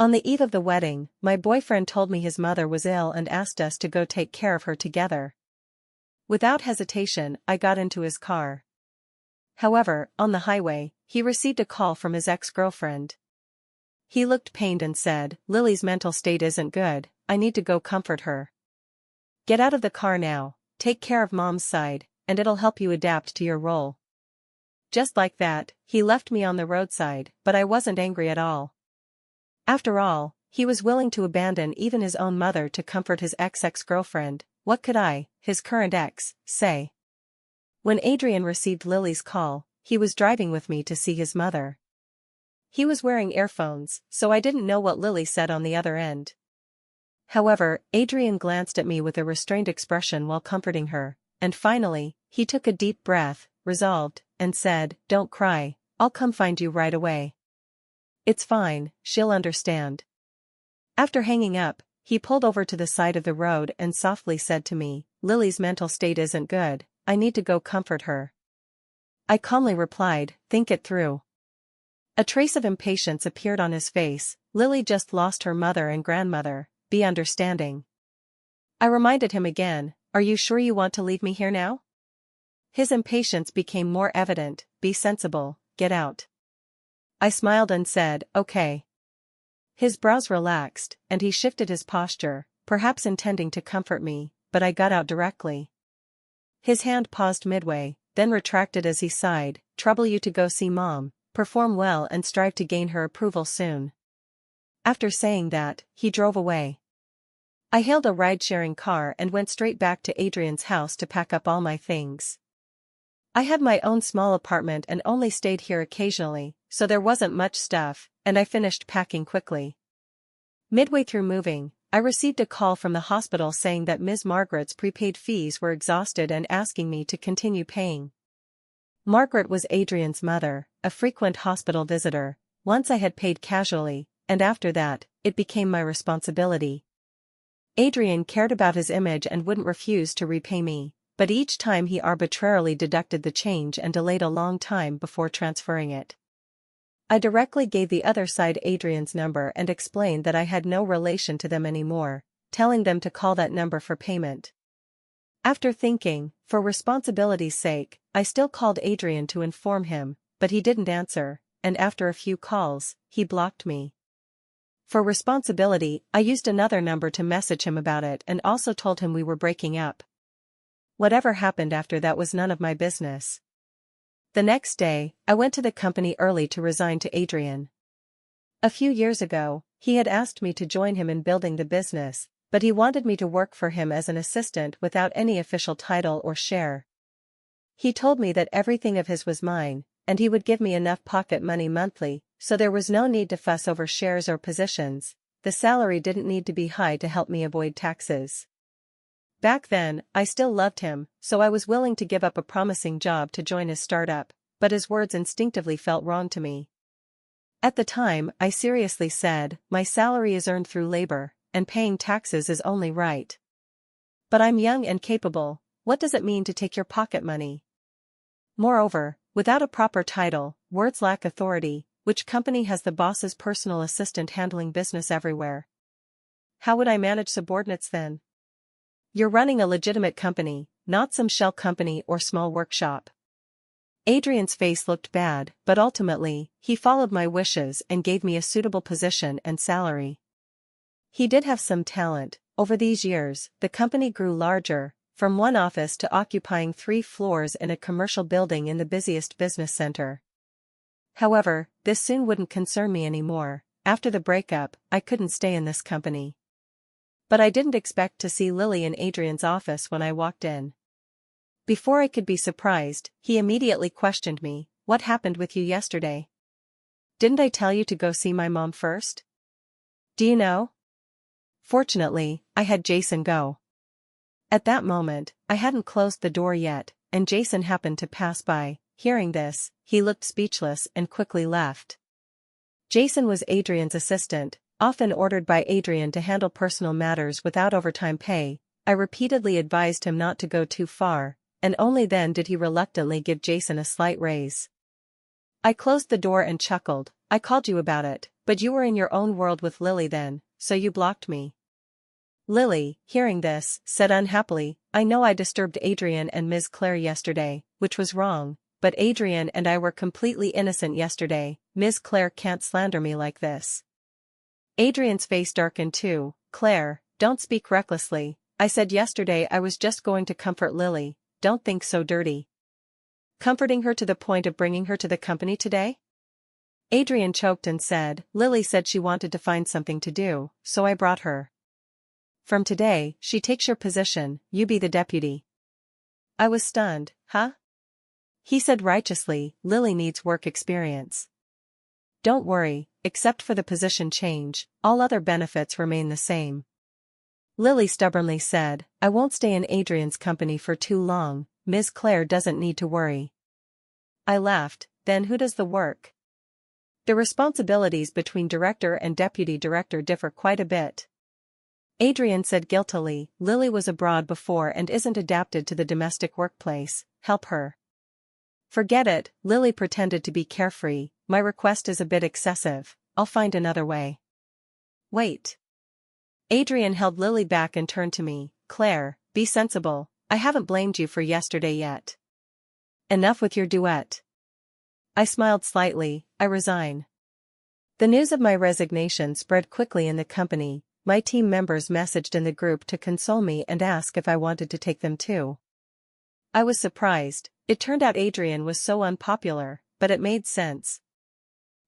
On the eve of the wedding, my boyfriend told me his mother was ill and asked us to go take care of her together. Without hesitation, I got into his car. However, on the highway, he received a call from his ex-girlfriend. He looked pained and said, "Lily's mental state isn't good, I need to go comfort her. Get out of the car now, take care of mom's side, and it'll help you adapt to your role." Just like that, he left me on the roadside, but I wasn't angry at all. After all, he was willing to abandon even his own mother to comfort his ex-girlfriend. What could I, his current ex, say? When Adrian received Lily's call, he was driving with me to see his mother. He was wearing earphones, so I didn't know what Lily said on the other end. However, Adrian glanced at me with a restrained expression while comforting her, and finally, he took a deep breath, resolved, and said, "Don't cry, I'll come find you right away. It's fine, she'll understand." After hanging up, he pulled over to the side of the road and softly said to me, "Lily's mental state isn't good, I need to go comfort her." I calmly replied, "Think it through." A trace of impatience appeared on his face. "Lily just lost her mother and grandmother, be understanding." I reminded him again, "Are you sure you want to leave me here now?" His impatience became more evident. "Be sensible, get out." I smiled and said, "Okay." His brows relaxed, and he shifted his posture, perhaps intending to comfort me, but I got out directly. His hand paused midway, then retracted as he sighed, "Trouble you to go see Mom, perform well and strive to gain her approval soon." After saying that, he drove away. I hailed a ride-sharing car and went straight back to Adrian's house to pack up all my things. I had my own small apartment and only stayed here occasionally, so there wasn't much stuff, and I finished packing quickly. Midway through moving, I received a call from the hospital saying that Ms. Margaret's prepaid fees were exhausted and asking me to continue paying. Margaret was Adrian's mother, a frequent hospital visitor. Once I had paid casually, and after that, it became my responsibility. Adrian cared about his image and wouldn't refuse to repay me, but each time he arbitrarily deducted the change and delayed a long time before transferring it. I directly gave the other side Adrian's number and explained that I had no relation to them anymore, telling them to call that number for payment. After thinking, for responsibility's sake, I still called Adrian to inform him, but he didn't answer, and after a few calls, he blocked me. For responsibility, I used another number to message him about it and also told him we were breaking up. Whatever happened after that was none of my business. The next day, I went to the company early to resign to Adrian. A few years ago, he had asked me to join him in building the business, but he wanted me to work for him as an assistant without any official title or share. He told me that everything of his was mine, and he would give me enough pocket money monthly, so there was no need to fuss over shares or positions. The salary didn't need to be high to help me avoid taxes. Back then, I still loved him, so I was willing to give up a promising job to join his startup, but his words instinctively felt wrong to me. At the time, I seriously said, "My salary is earned through labor, and paying taxes is only right. But I'm young and capable, what does it mean to take your pocket money?" Moreover, without a proper title, words lack authority. Which company has the boss's personal assistant handling business everywhere? How would I manage subordinates then? You're running a legitimate company, not some shell company or small workshop. Adrian's face looked bad, but ultimately, he followed my wishes and gave me a suitable position and salary. He did have some talent. Over these years, the company grew larger, from one office to occupying 3 floors in a commercial building in the busiest business center. However, this soon wouldn't concern me anymore. After the breakup, I couldn't stay in this company. But I didn't expect to see Lily in Adrian's office when I walked in. Before I could be surprised, he immediately questioned me, "What happened with you yesterday? Didn't I tell you to go see my mom first? Do you know?" Fortunately, I had Jason go. At that moment, I hadn't closed the door yet, and Jason happened to pass by. Hearing this, he looked speechless and quickly left. Jason was Adrian's assistant, often ordered by Adrian to handle personal matters without overtime pay. I repeatedly advised him not to go too far, and only then did he reluctantly give Jason a slight raise. I closed the door and chuckled, "I called you about it, But you were in your own world with Lily then, so you blocked me. Lily, hearing this, said unhappily, I know I disturbed Adrian and Ms. Claire yesterday, which was wrong, but Adrian and I were completely innocent yesterday. Ms. Claire can't slander me like this. Adrian's face darkened too. Claire, don't speak recklessly. I said yesterday I was just going to comfort Lily. Don't think so dirty. Comforting her to the point of bringing her to the company today? Adrian choked and said, Lily said she wanted to find something to do, so I brought her. From today, she takes your position, you be the deputy. I was stunned. Huh? He said righteously, Lily needs work experience. Don't worry, except for the position change, all other benefits remain the same. Lily stubbornly said, I won't stay in Adrian's company for too long, Ms. Claire doesn't need to worry. I laughed, then who does the work? The responsibilities between director and deputy director differ quite a bit. Adrian said guiltily, Lily was abroad before and isn't adapted to the domestic workplace, help her. Forget it, Lily pretended to be carefree, my request is a bit excessive, I'll find another way. Wait. Adrian held Lily back and turned to me, Claire, be sensible, I haven't blamed you for yesterday yet. Enough with your duet. I smiled slightly, I resign. The news of my resignation spread quickly in the company. My team members messaged in the group to console me and ask if I wanted to take them too. I was surprised, it turned out Adrian was so unpopular, but it made sense.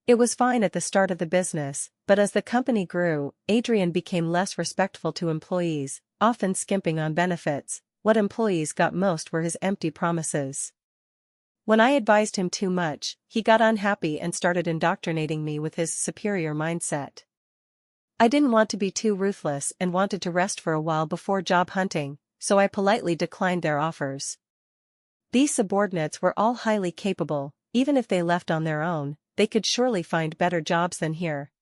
It was fine at the start of the business, but as the company grew, Adrian became less respectful to employees, often skimping on benefits. What employees got most were his empty promises. When I advised him too much, he got unhappy and started indoctrinating me with his superior mindset. I didn't want to be too ruthless and wanted to rest for a while before job hunting, so I politely declined their offers. These subordinates were all highly capable, even if they left on their own, they could surely find better jobs than here.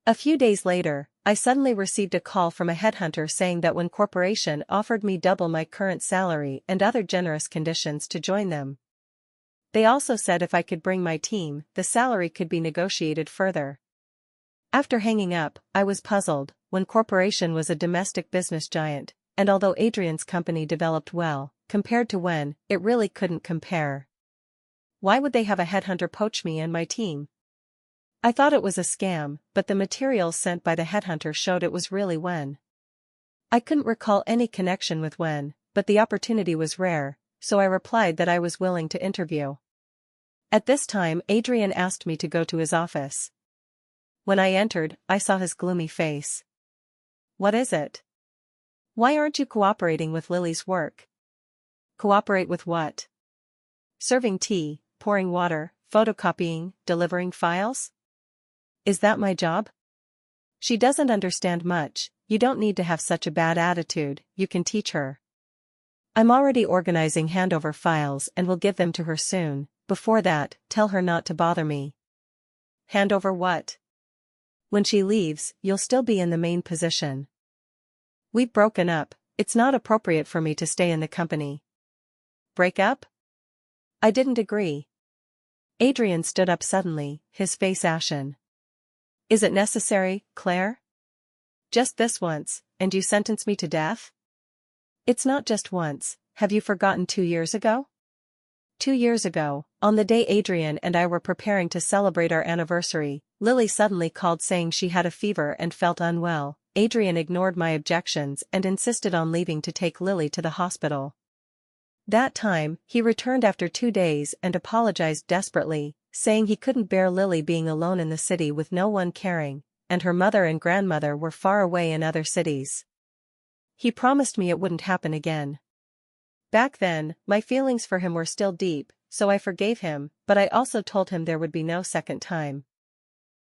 A few days later, I suddenly received a call from a headhunter saying that one corporation offered me double my current salary and other generous conditions to join them. They also said if I could bring my team, the salary could be negotiated further. After hanging up, I was puzzled. One corporation was a domestic business giant, and although Adrian's company developed well, compared to when, it really couldn't compare. Why would they have a headhunter poach me and my team? I thought it was a scam, but the materials sent by the headhunter showed it was really Wen. I couldn't recall any connection with Wen, but the opportunity was rare, so I replied that I was willing to interview. At this time, Adrian asked me to go to his office. When I entered, I saw his gloomy face. What is it? Why aren't you cooperating with Lily's work? Cooperate with what? Serving tea, pouring water, photocopying, delivering files? Is that my job? She doesn't understand much, you don't need to have such a bad attitude, you can teach her. I'm already organizing handover files and will give them to her soon. Before that, tell her not to bother me. Hand over what? When she leaves, you'll still be in the main position. We've broken up, it's not appropriate for me to stay in the company. Break up? I didn't agree. Adrian stood up suddenly, his face ashen. Is it necessary, Claire? Just this once, and you sentence me to death? It's not just once, have you forgotten 2 years ago? 2 years ago, on the day Adrian and I were preparing to celebrate our anniversary, Lily suddenly called saying she had a fever and felt unwell. Adrian ignored my objections and insisted on leaving to take Lily to the hospital. That time, he returned after 2 days and apologized desperately, saying he couldn't bear Lily being alone in the city with no one caring, and her mother and grandmother were far away in other cities. He promised me it wouldn't happen again. Back then, my feelings for him were still deep, so I forgave him, but I also told him there would be no second time.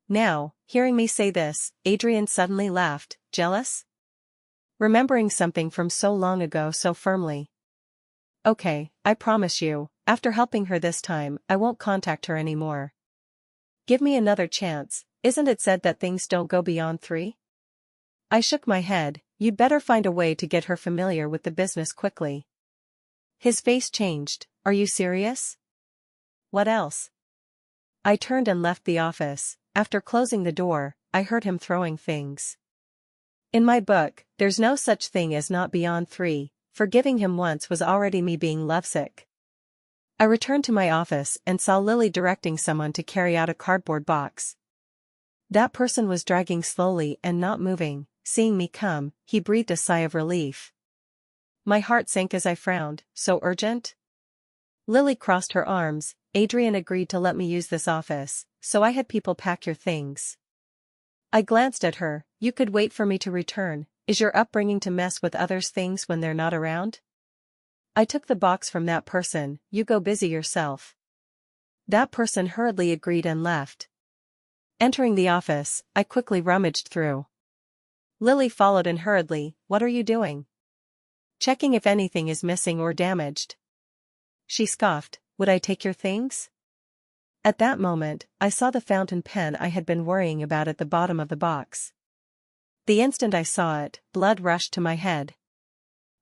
Now, hearing me say this, Adrian suddenly laughed, jealous? Remembering something from so long ago so firmly. Okay, I promise you, after helping her this time, I won't contact her anymore. Give me another chance, isn't it said that things don't go beyond 3? I shook my head, you'd better find a way to get her familiar with the business quickly. His face changed, are you serious? What else? I turned and left the office. after closing the door, I heard him throwing things. In my book, there's no such thing as not beyond 3, forgiving him once was already me being lovesick. I returned to my office and saw Lily directing someone to carry out a cardboard box. That person was dragging slowly and not moving. Seeing me come, he breathed a sigh of relief. My heart sank as I frowned. So urgent? Lily crossed her arms. Adrian agreed to let me use this office, so I had people pack your things. I glanced at her. You could wait for me to return. Is your upbringing to mess with others' things when they're not around? I took the box from that person. You go busy yourself. That person hurriedly agreed and left. Entering the office, I quickly rummaged through. Lily followed in hurriedly. What are you doing? Checking if anything is missing or damaged. She scoffed. Would I take your things? At that moment, I saw the fountain pen I had been worrying about at the bottom of the box. The instant I saw it, blood rushed to my head.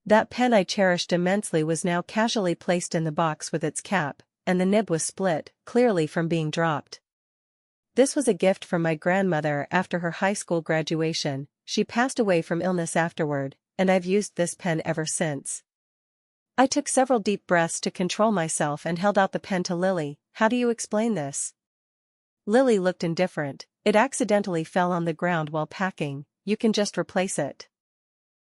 That pen I cherished immensely was now casually placed in the box with its cap, and the nib was split, clearly from being dropped. This was a gift from my grandmother after her high school graduation. She passed away from illness afterward, and I've used this pen ever since. I took several deep breaths to control myself and held out the pen to Lily. How do you explain this? Lily looked indifferent. It accidentally fell on the ground while packing. You can just replace it.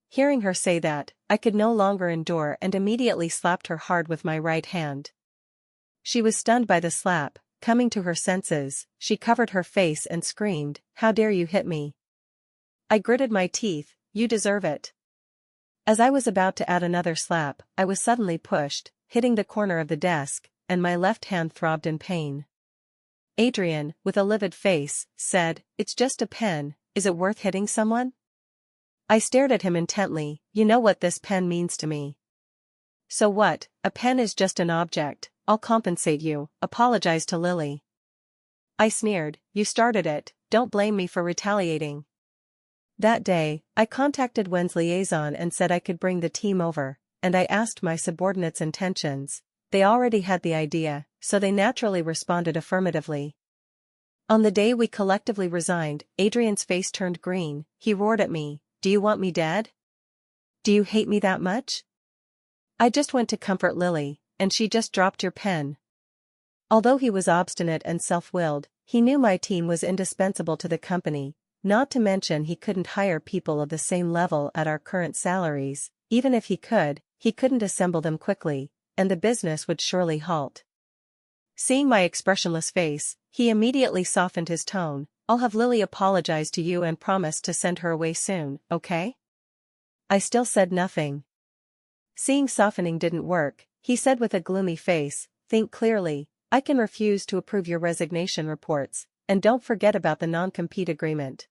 Hearing her say that, I could no longer endure and immediately slapped her hard with my right hand. She was stunned by the slap. Coming to her senses, she covered her face and screamed, How dare you hit me? I gritted my teeth. You deserve it. As I was about to add another slap, I was suddenly pushed, hitting the corner of the desk, and my left hand throbbed in pain. Adrian, with a livid face, said, It's just a pen. Is it worth hitting someone? I stared at him intently. You know what this pen means to me. So what? A pen is just an object. I'll compensate you. Apologize to Lily. I sneered. You started it. Don't blame me for retaliating. That day, I contacted Wen's liaison and said I could bring the team over, and I asked my subordinates' intentions. They already had the idea, so they naturally responded affirmatively. On the day we collectively resigned, Adrian's face turned green. He roared at me. Do you want me dead? Do you hate me that much? I just went to comfort Lily, and she just dropped your pen. Although he was obstinate and self-willed, he knew my team was indispensable to the company, not to mention he couldn't hire people of the same level at our current salaries. Even if he could, he couldn't assemble them quickly, and the business would surely halt. Seeing my expressionless face, he immediately softened his tone. I'll have Lily apologize to you and promise to send her away soon, okay? I still said nothing. Seeing softening didn't work, he said with a gloomy face, Think clearly. I can refuse to approve your resignation reports, and don't forget about the non-compete agreement.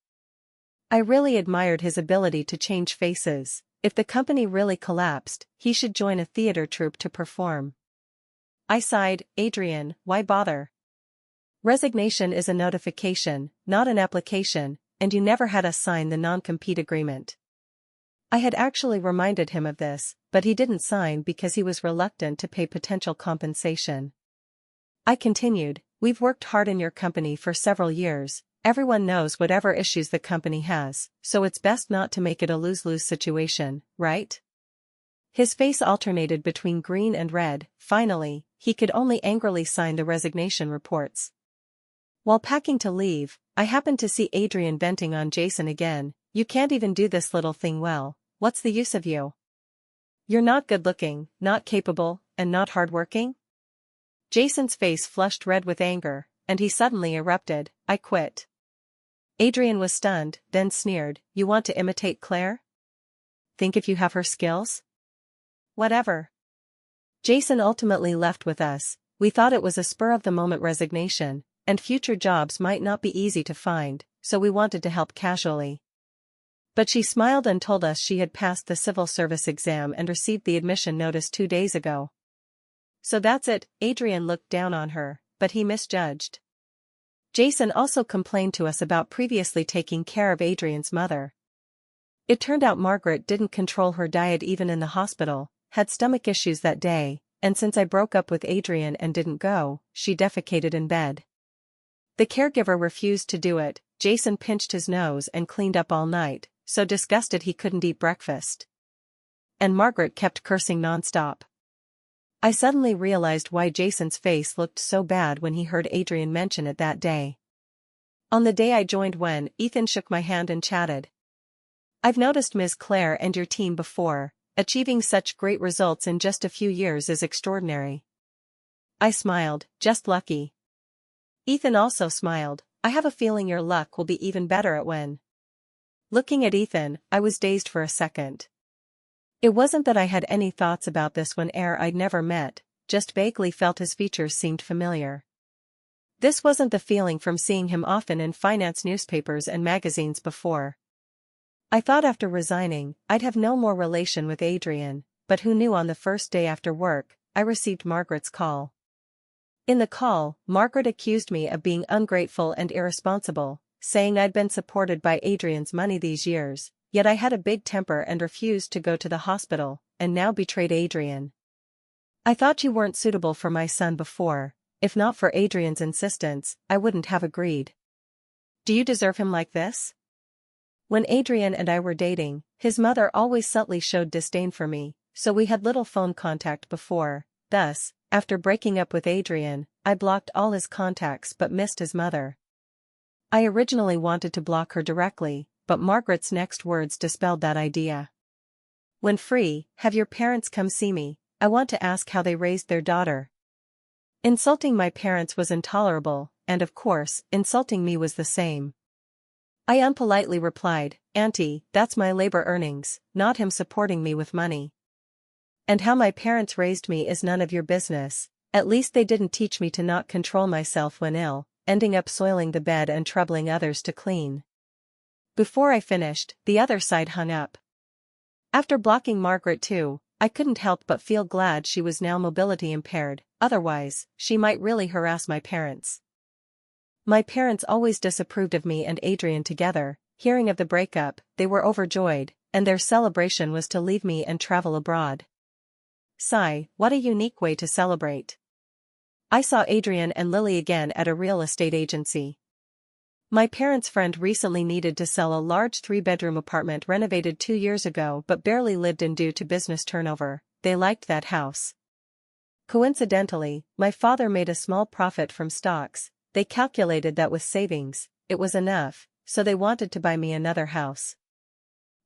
I really admired his ability to change faces. If the company really collapsed, he should join a theater troupe to perform. I sighed. Adrian, why bother? Resignation is a notification, not an application, and you never had us sign the non-compete agreement. I had actually reminded him of this, but he didn't sign because he was reluctant to pay potential compensation. I continued, We've worked hard in your company for several years. Everyone knows whatever issues the company has, so it's best not to make it a lose-lose situation, right? His face alternated between green and red. Finally, he could only angrily sign the resignation reports. While packing to leave, I happened to see Adrian venting on Jason again. You can't even do this little thing well. What's the use of you? You're not good-looking, not capable, and not hard-working? Jason's face flushed red with anger, and he suddenly erupted. I quit. Adrian was stunned, then sneered. You want to imitate Claire? Think if you have her skills? Whatever. Jason ultimately left with us. We thought it was a spur-of-the-moment resignation, and future jobs might not be easy to find, so we wanted to help casually. But she smiled and told us she had passed the civil service exam and received the admission notice 2 days ago. So that's it. Adrian looked down on her, but he misjudged. Jason also complained to us about previously taking care of Adrian's mother. It turned out Margaret didn't control her diet even in the hospital, had stomach issues that day, and since I broke up with Adrian and didn't go, she defecated in bed. The caregiver refused to do it. Jason pinched his nose and cleaned up all night, so disgusted he couldn't eat breakfast. And Margaret kept cursing nonstop. I suddenly realized why Jason's face looked so bad when he heard Adrian mention it that day. On the day I joined when Ethan shook my hand and chatted. "I've noticed Ms. Claire and your team before. Achieving such great results in just a few years is extraordinary." I smiled, "Just lucky." Ethan also smiled. "I have a feeling your luck will be even better at when." Looking at Ethan, I was dazed for a second. It wasn't that I had any thoughts about this when I'd never met, just vaguely felt his features seemed familiar. This wasn't the feeling from seeing him often in finance newspapers and magazines before. I thought after resigning, I'd have no more relation with Adrian, but who knew on the first day after work, I received Margaret's call. In the call, Margaret accused me of being ungrateful and irresponsible, saying I'd been supported by Adrian's money these years, yet I had a big temper and refused to go to the hospital, and now betrayed Adrian. "I thought you weren't suitable for my son before. If not for Adrian's insistence, I wouldn't have agreed. Do you deserve him like this?" When Adrian and I were dating, his mother always subtly showed disdain for me, so we had little phone contact before. Thus, after breaking up with Adrian, I blocked all his contacts but missed his mother. I originally wanted to block her directly, but Margaret's next words dispelled that idea. "When free, have your parents come see me. I want to ask how they raised their daughter." Insulting my parents was intolerable, and of course, insulting me was the same. I unpolitely replied, "Auntie, that's my labor earnings, not him supporting me with money. And how my parents raised me is none of your business. At least they didn't teach me to not control myself when ill, ending up soiling the bed and troubling others to clean." Before I finished, the other side hung up. After blocking Margaret too, I couldn't help but feel glad she was now mobility impaired, otherwise, she might really harass my parents. My parents always disapproved of me and Adrian together. Hearing of the breakup, they were overjoyed, and their celebration was to leave me and travel abroad. Sigh, what a unique way to celebrate. I saw Adrian and Lily again at a real estate agency. My parents' friend recently needed to sell a large 3-bedroom apartment renovated 2 years ago but barely lived in due to business turnover. They liked that house. Coincidentally, my father made a small profit from stocks. They calculated that with savings, it was enough, so they wanted to buy me another house.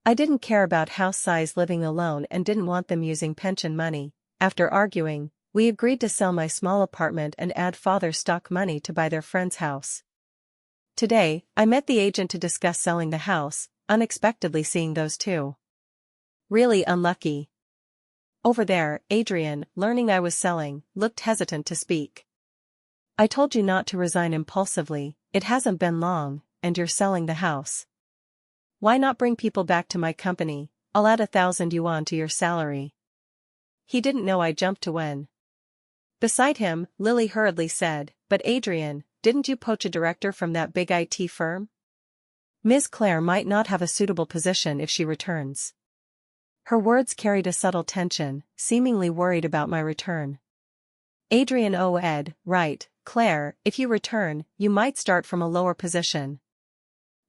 I didn't care about house size living alone and didn't want them using pension money. After arguing, we agreed to sell my small apartment and add father's stock money to buy their friend's house. Today, I met the agent to discuss selling the house, unexpectedly seeing those two. Really unlucky. Over there, Adrian, learning I was selling, looked hesitant to speak. "I told you not to resign impulsively. It hasn't been long, and you're selling the house. Why not bring people back to my company? I'll add 1,000 yuan to your salary." He didn't know I jumped to when. Beside him, Lily hurriedly said, "But Adrian, didn't you poach a director from that big IT firm? Ms. Claire might not have a suitable position if she returns." Her words carried a subtle tension, seemingly worried about my return. Adrian right, Claire, if you return, you might start from a lower position.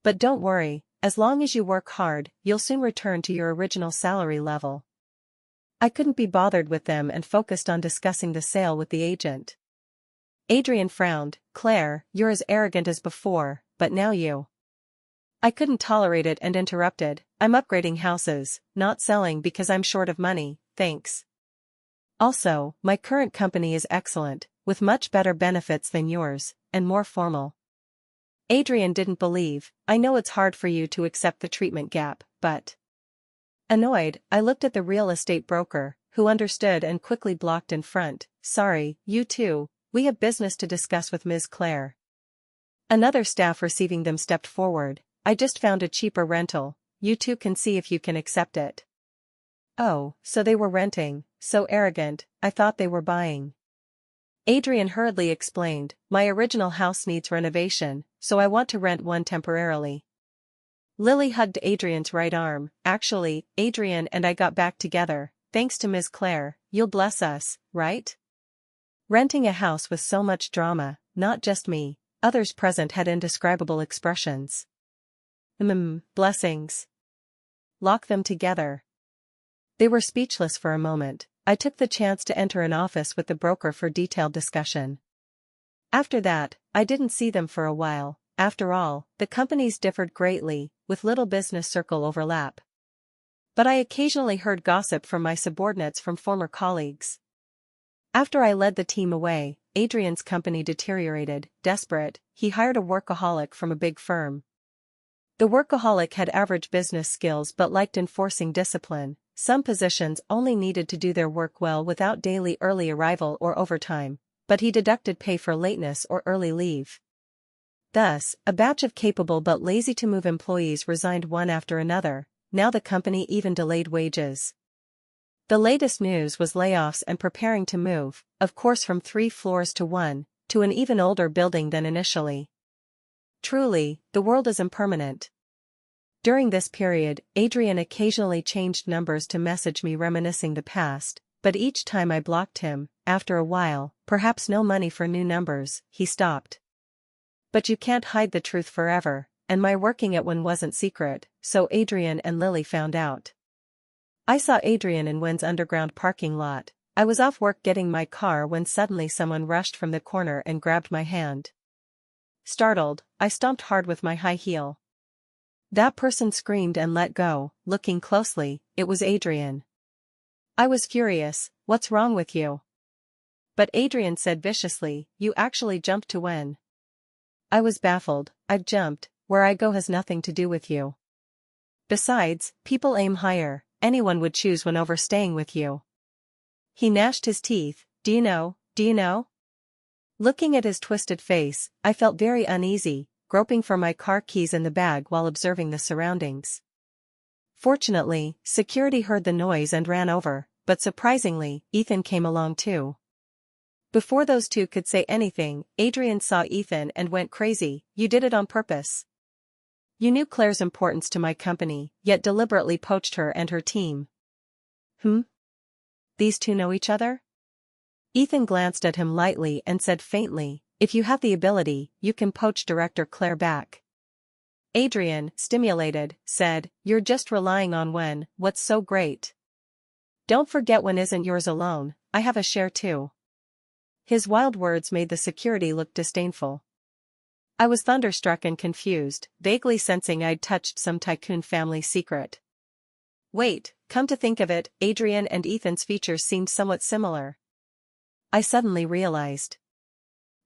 But don't worry, as long as you work hard, you'll soon return to your original salary level. I couldn't be bothered with them and focused on discussing the sale with the agent. Adrian frowned, "Claire, you're as arrogant as before, but now you." I couldn't tolerate it and interrupted, "I'm upgrading houses, not selling because I'm short of money, thanks. Also, my current company is excellent, with much better benefits than yours, and more formal." Adrian didn't believe, "I know it's hard for you to accept the treatment gap, but..." Annoyed, I looked at the real estate broker, who understood and quickly blocked in front, "Sorry, you two, we have business to discuss with Ms. Claire." Another staff receiving them stepped forward, "I just found a cheaper rental, you two can see if you can accept it." Oh, so they were renting, so arrogant, I thought they were buying. Adrian hurriedly explained, "My original house needs renovation, so I want to rent one temporarily." Lily hugged Adrian's right arm. "Actually, Adrian and I got back together, thanks to Ms. Claire, you'll bless us, right? Renting a house with so much drama, not just me, others present had indescribable expressions. Blessings. Lock them together. They were speechless for a moment. I took the chance to enter an office with the broker for detailed discussion. After that, I didn't see them for a while. After all, the companies differed greatly, with little business circle overlap. But I occasionally heard gossip from my subordinates from former colleagues. After I led the team away, Adrian's company deteriorated. Desperate, he hired a workaholic from a big firm. The workaholic had average business skills but liked enforcing discipline. Some positions only needed to do their work well without daily early arrival or overtime, but he deducted pay for lateness or early leave. Thus, a batch of capable but lazy-to-move employees resigned one after another. Now the company even delayed wages. The latest news was layoffs and preparing to move, of course from 3 floors to 1, to an even older building than initially. Truly, the world is impermanent. During this period, Adrian occasionally changed numbers to message me reminiscing the past, but each time I blocked him. After a while, perhaps no money for new numbers, he stopped. But you can't hide the truth forever, and my working at Wynn wasn't secret, so Adrian and Lily found out. I saw Adrian in Wynn's underground parking lot. I was off work getting my car when suddenly someone rushed from the corner and grabbed my hand. Startled, I stomped hard with my high heel. That person screamed and let go. Looking closely, it was Adrian. I was furious. What's wrong with you? But Adrian said viciously, you actually jumped to Wynn. I was baffled. I've jumped. Where I go has nothing to do with you. Besides, people aim higher. Anyone would choose Wynn over staying with you. He gnashed his teeth. Do you know? Looking at his twisted face, I felt very uneasy, groping for my car keys in the bag while observing the surroundings. Fortunately, security heard the noise and ran over, but surprisingly, Ethan came along too. Before those two could say anything, Adrian saw Ethan and went crazy. You did it on purpose. You knew Claire's importance to my company, yet deliberately poached her and her team. These two know each other? Ethan glanced at him lightly and said faintly, if you have the ability, you can poach Director Claire back. Adrian, stimulated, said, you're just relying on Wynn. What's so great? Don't forget Wynn isn't yours alone, I have a share too. His wild words made the security look disdainful. I was thunderstruck and confused, vaguely sensing I'd touched some tycoon family secret. Wait, come to think of it, Adrian and Ethan's features seemed somewhat similar. I suddenly realized.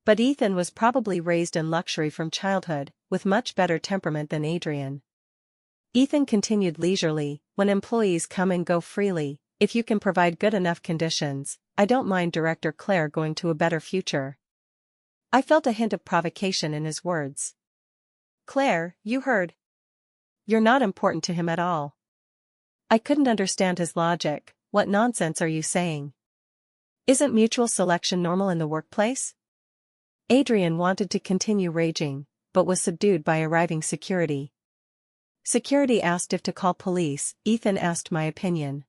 But Ethan was probably raised in luxury from childhood, with much better temperament than Adrian. Ethan continued leisurely, when employees come and go freely, if you can provide good enough conditions, I don't mind Director Claire going to a better future. I felt a hint of provocation in his words. Claire, you heard. You're not important to him at all. I couldn't understand his logic. What nonsense are you saying? Isn't mutual selection normal in the workplace? Adrian wanted to continue raging, but was subdued by arriving security. Security asked if to call police. Ethan asked my opinion.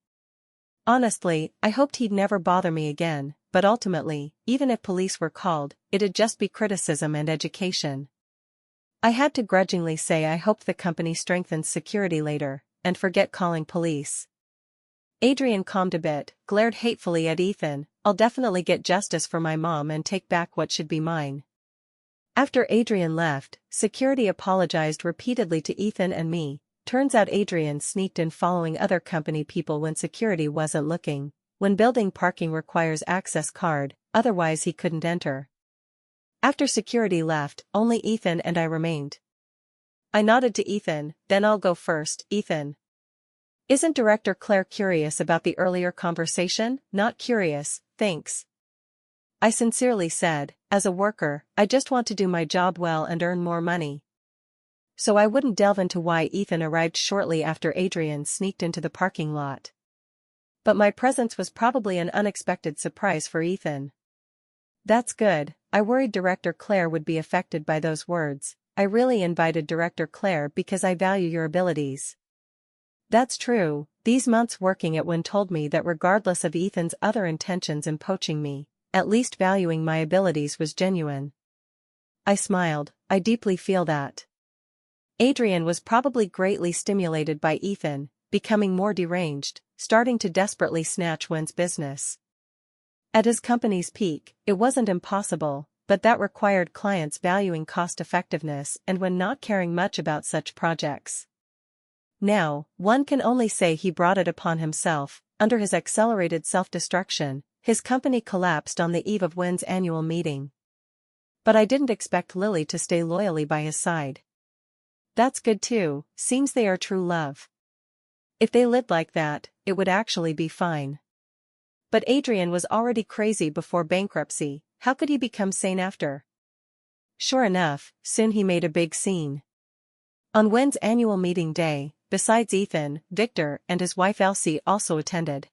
Honestly, I hoped he'd never bother me again, but ultimately, even if police were called, it'd just be criticism and education. I had to grudgingly say I hoped the company strengthens security later, and forget calling police. Adrian calmed a bit, glared hatefully at Ethan. I'll definitely get justice for my mom and take back what should be mine. After Adrian left, security apologized repeatedly to Ethan and me. Turns out Adrian sneaked in following other company people when security wasn't looking. When building parking requires access card, otherwise he couldn't enter. After security left, only Ethan and I remained. I nodded to Ethan, then I'll go first, Ethan. Isn't Director Claire curious about the earlier conversation? Not curious, thanks. I sincerely said, as a worker, I just want to do my job well and earn more money. So I wouldn't delve into why Ethan arrived shortly after Adrian sneaked into the parking lot. But my presence was probably an unexpected surprise for Ethan. That's good. I worried Director Claire would be affected by those words. I really invited Director Claire because I value your abilities. That's true. These months working at Wynn told me that regardless of Ethan's other intentions in poaching me, at least valuing my abilities was genuine. I smiled, I deeply feel that. Adrian was probably greatly stimulated by Ethan, becoming more deranged, starting to desperately snatch Wen's business. At his company's peak, it wasn't impossible, but that required clients valuing cost-effectiveness and Wen not caring much about such projects. Now, one can only say he brought it upon himself. Under his accelerated self-destruction, his company collapsed on the eve of Wen's annual meeting. But I didn't expect Lily to stay loyally by his side. That's good too, seems they are true love. If they lived like that, it would actually be fine. But Adrian was already crazy before bankruptcy, how could he become sane after? Sure enough, soon he made a big scene. On Wen's annual meeting day, besides Ethan, Victor and his wife Elsie also attended.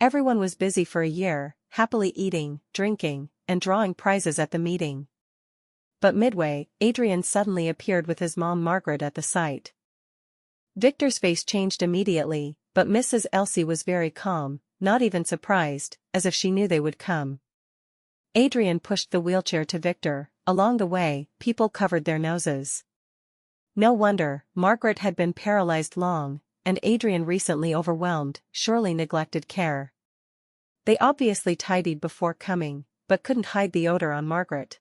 Everyone was busy for a year, happily eating, drinking, and drawing prizes at the meeting. But midway, Adrian suddenly appeared with his mom Margaret at the site. Victor's face changed immediately, but Mrs. Elsie was very calm, not even surprised, as if she knew they would come. Adrian pushed the wheelchair to Victor. Along the way, people covered their noses. No wonder, Margaret had been paralyzed long, and Adrian recently overwhelmed, surely neglected care. They obviously tidied before coming, but couldn't hide the odor on Margaret.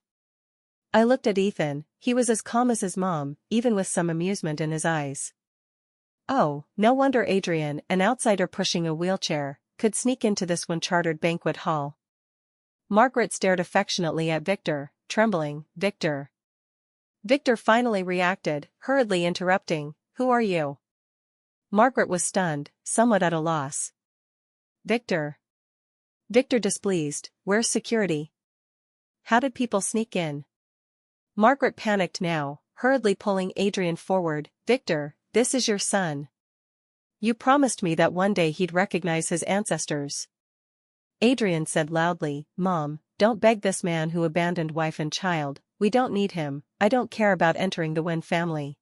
I looked at Ethan, he was as calm as his mom, even with some amusement in his eyes. Oh, no wonder Adrian, an outsider pushing a wheelchair, could sneak into this one-chartered banquet hall. Margaret stared affectionately at Victor, trembling. Victor. Victor finally reacted, hurriedly interrupting, "Who are you?" Margaret was stunned, somewhat at a loss. Victor. Victor displeased, "Where's security? How did people sneak in?" Margaret panicked now, hurriedly pulling Adrian forward. "Victor, this is your son. You promised me that one day he'd recognize his ancestors." Adrian said loudly, "Mom, don't beg this man who abandoned wife and child, we don't need him, I don't care about entering the Wen family."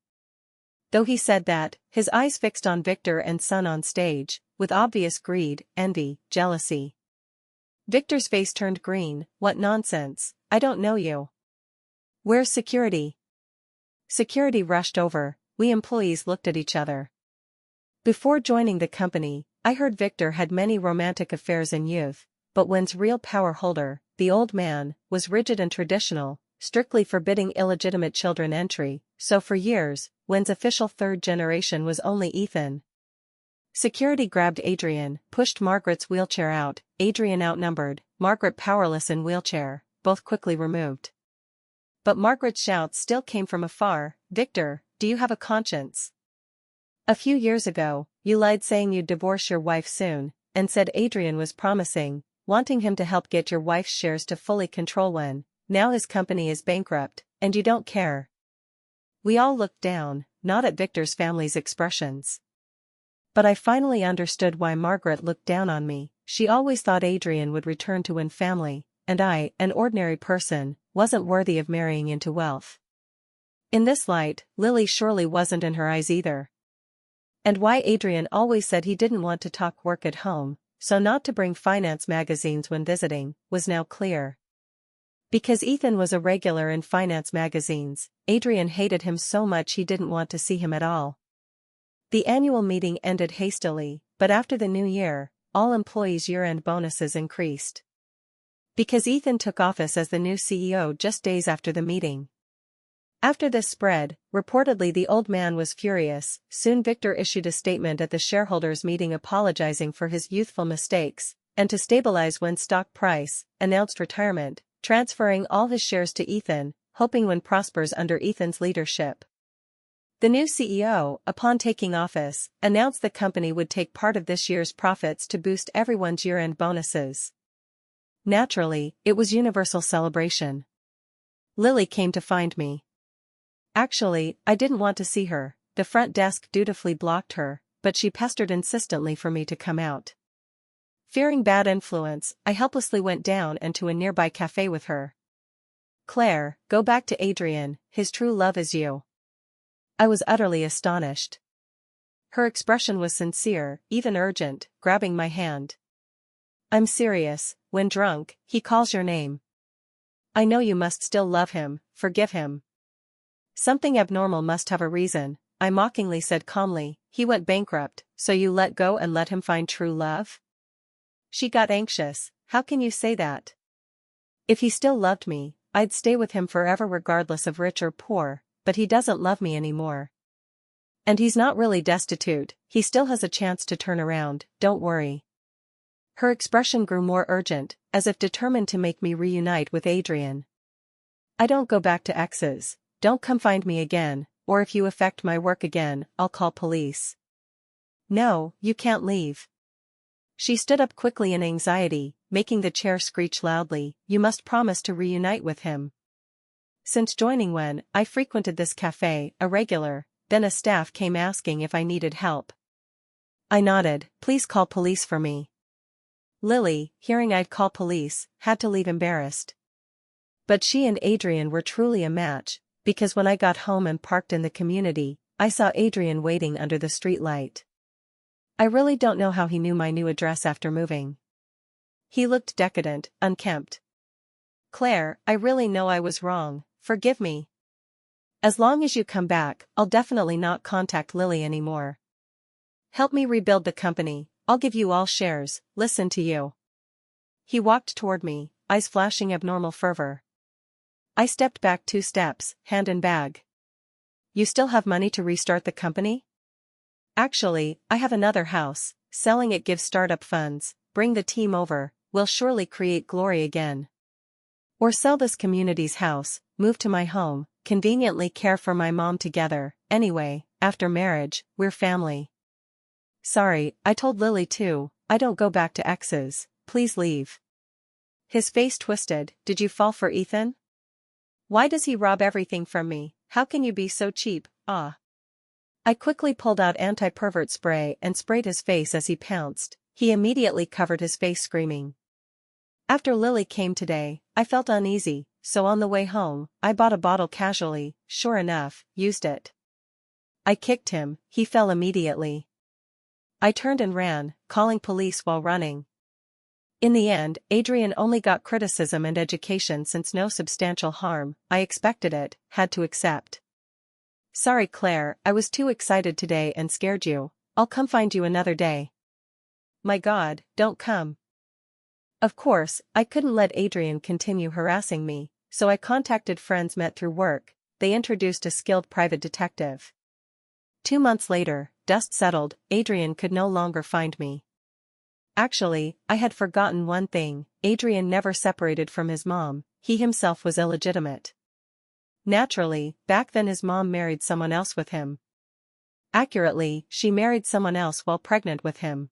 Though he said that, his eyes fixed on Victor and son on stage, with obvious greed, envy, jealousy. Victor's face turned green. "What nonsense, I don't know you. Where's security?" Security rushed over, we employees looked at each other. Before joining the company, I heard Victor had many romantic affairs in youth, but Wen's real power holder, the old man, was rigid and traditional, strictly forbidding illegitimate children entry, so for years, Wen's official third generation was only Ethan. Security grabbed Adrian, pushed Margaret's wheelchair out, Adrian outnumbered, Margaret powerless in wheelchair, both quickly removed. But Margaret's shouts still came from afar. "Victor, do you have a conscience? A few years ago, you lied saying you'd divorce your wife soon, and said Adrian was promising, wanting him to help get your wife's shares to fully control Wen. Now his company is bankrupt, and you don't care." We all looked down, not at Victor's family's expressions. But I finally understood why Margaret looked down on me. She always thought Adrian would return to Wen family, and I, an ordinary person, wasn't worthy of marrying into wealth. In this light, Lily surely wasn't in her eyes either. And why Adrian always said he didn't want to talk work at home, so not to bring finance magazines when visiting, was now clear. Because Ethan was a regular in finance magazines, Adrian hated him so much he didn't want to see him at all. The annual meeting ended hastily, but after the new year, all employees' year-end bonuses increased. Because Ethan took office as the new CEO just days after the meeting. After this spread, reportedly the old man was furious. Soon Victor issued a statement at the shareholders' meeting apologizing for his youthful mistakes, and to stabilize Wen's stock price, announced retirement, transferring all his shares to Ethan, hoping Wen prospers under Ethan's leadership. The new CEO, upon taking office, announced the company would take part of this year's profits to boost everyone's year-end bonuses. Naturally, it was universal celebration. Lily came to find me. Actually, I didn't want to see her, the front desk dutifully blocked her, but she pestered insistently for me to come out. Fearing bad influence, I helplessly went down and to a nearby cafe with her. "Claire, go back to Adrian, his true love is you." I was utterly astonished. Her expression was sincere, even urgent, grabbing my hand. "I'm serious, when drunk, he calls your name. I know you must still love him, forgive him. Something abnormal must have a reason, I mockingly said calmly. He went bankrupt, so you let go and let him find true love? She got anxious. How can you say that? If he still loved me, I'd stay with him forever regardless of rich or poor, but he doesn't love me anymore. And he's not really destitute, he still has a chance to turn around, don't worry. Her expression grew more urgent, as if determined to make me reunite with Adrian. I don't go back to exes, don't come find me again, or if you affect my work again, I'll call police. No, you can't leave. She stood up quickly in anxiety, making the chair screech loudly. You must promise to reunite with him. Since joining when I frequented this cafe, a regular, then a staff came asking if I needed help. I nodded. Please call police for me. Lily, hearing I'd call police, had to leave embarrassed. But she and Adrian were truly a match, because when I got home and parked in the community, I saw Adrian waiting under the streetlight. I really don't know how he knew my new address after moving. He looked decadent, unkempt. Claire, I really know I was wrong, forgive me. As long as you come back, I'll definitely not contact Lily anymore. Help me rebuild the company, I'll give you all shares, listen to you. He walked toward me, eyes flashing abnormal fervor. I stepped back 2 steps, hand in bag. You still have money to restart the company? Actually, I have another house, selling it gives startup funds, bring the team over, we'll surely create glory again. Or sell this community's house, move to my home, conveniently care for my mom together, anyway, after marriage, we're family. Sorry, I told Lily too, I don't go back to exes, please leave. His face twisted. Did you fall for Ethan? Why does he rob everything from me? How can you be so cheap? Ah. I quickly pulled out anti-pervert spray and sprayed his face as he pounced. He immediately covered his face screaming. After Lily came today, I felt uneasy, so on the way home, I bought a bottle casually, sure enough, used it. I kicked him, he fell immediately. I turned and ran, calling police while running. In the end, Adrian only got criticism and education since no substantial harm, I expected it, had to accept. Sorry Claire, I was too excited today and scared you, I'll come find you another day. My God, don't come. Of course, I couldn't let Adrian continue harassing me, so I contacted friends met through work, they introduced a skilled private detective. 2 months later, dust settled, Adrian could no longer find me. Actually, I had forgotten one thing, Adrian never separated from his mom, he himself was illegitimate. Naturally, back then his mom married someone else with him. Accurately, she married someone else while pregnant with him.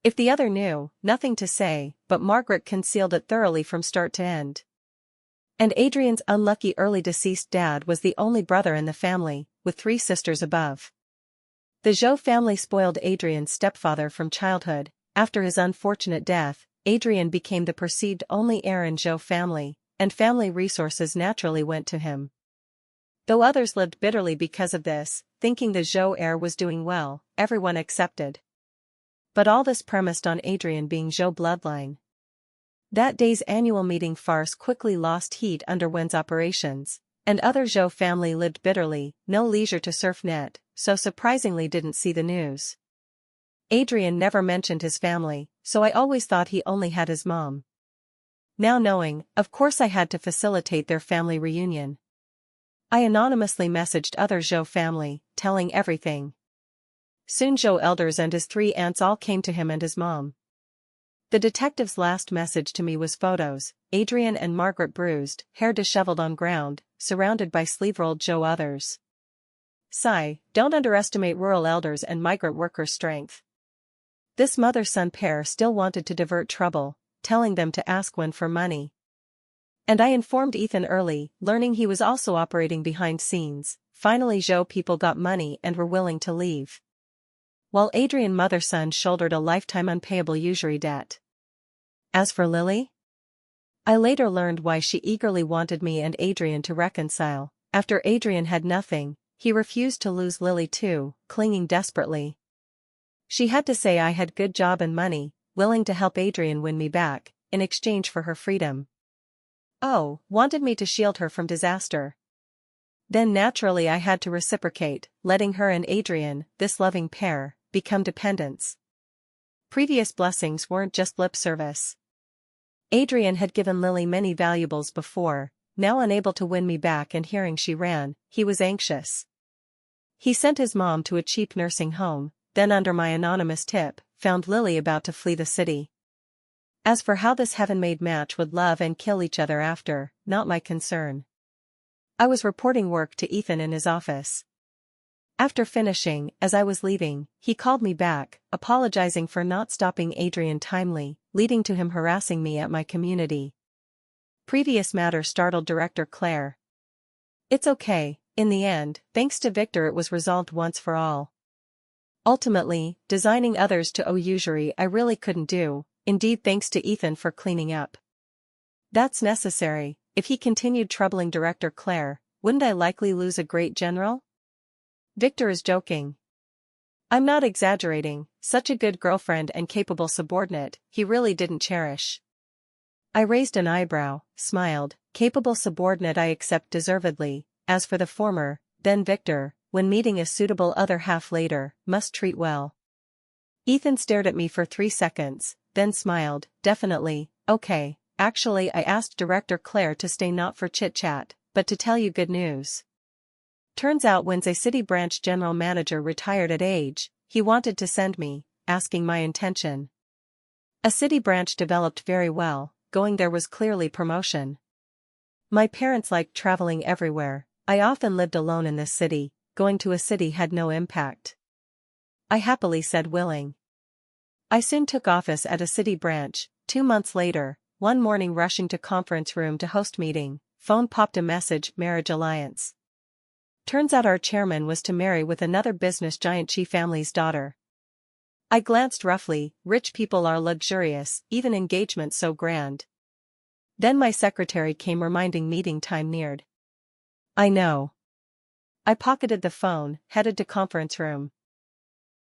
If the other knew, nothing to say, but Margaret concealed it thoroughly from start to end. And Adrian's unlucky early deceased dad was the only brother in the family, with 3 sisters above. The Zhou family spoiled Adrian's stepfather from childhood. After his unfortunate death, Adrian became the perceived only heir in Zhou family, and family resources naturally went to him. Though others lived bitterly because of this, thinking the Zhou heir was doing well, everyone accepted. But all this premised on Adrian being Zhou bloodline. That day's annual meeting farce quickly lost heat under Wen's operations, and other Zhou family lived bitterly, no leisure to surf net, so surprisingly didn't see the news. Adrian never mentioned his family, so I always thought he only had his mom. Now knowing, of course I had to facilitate their family reunion. I anonymously messaged other Zhou family, telling everything. Soon Zhou elders and his 3 aunts all came to him and his mom. The detective's last message to me was photos, Adrian and Margaret bruised, hair disheveled on ground, surrounded by sleeve-rolled Zhou others. Sigh, don't underestimate rural elders and migrant workers' strength. This mother-son pair still wanted to divert trouble, telling them to ask Wen for money. And I informed Ethan early, learning he was also operating behind scenes. Finally Zhou people got money and were willing to leave. While Adrian mother-son shouldered a lifetime unpayable usury debt. As for Lily? I later learned why she eagerly wanted me and Adrian to reconcile. After Adrian had nothing, he refused to lose Lily too, clinging desperately. She had to say I had good job and money, willing to help Adrian win me back, in exchange for her freedom. Oh, wanted me to shield her from disaster. Then naturally I had to reciprocate, letting her and Adrian, this loving pair, become dependents. Previous blessings weren't just lip service. Adrian had given Lily many valuables before, now unable to win me back and hearing she ran, he was anxious. He sent his mom to a cheap nursing home, then under my anonymous tip, found Lily about to flee the city. As for how this heaven-made match would love and kill each other after, not my concern. I was reporting work to Ethan in his office. After finishing, as I was leaving, he called me back, apologizing for not stopping Adrian timely, leading to him harassing me at my community. Previous matter startled Director Claire. It's okay, in the end, thanks to Victor it was resolved once for all. Ultimately, designing others to owe usury I really couldn't do, indeed thanks to Ethan for cleaning up. That's necessary. If he continued troubling Director Claire, wouldn't I likely lose a great general? Victor is joking. I'm not exaggerating, such a good girlfriend and capable subordinate, he really didn't cherish. I raised an eyebrow, smiled, capable subordinate I accept deservedly, as for the former, then Victor, when meeting a suitable other half later, must treat well. Ethan stared at me for 3 seconds, then smiled, definitely, okay, actually I asked Director Claire to stay not for chit-chat, but to tell you good news. Turns out when's a city branch general manager retired at age, he wanted to send me, asking my intention. A city branch developed very well, going there was clearly promotion. My parents liked traveling everywhere, I often lived alone in this city, going to a city had no impact. I happily said willing. I soon took office at a city branch. 2 months later, one morning rushing to conference room to host meeting, phone popped a message, marriage alliance. Turns out our chairman was to marry with another business giant Chi family's daughter. I glanced roughly, rich people are luxurious, even engagement so grand. Then my secretary came reminding meeting time neared. I know. I pocketed the phone, headed to conference room.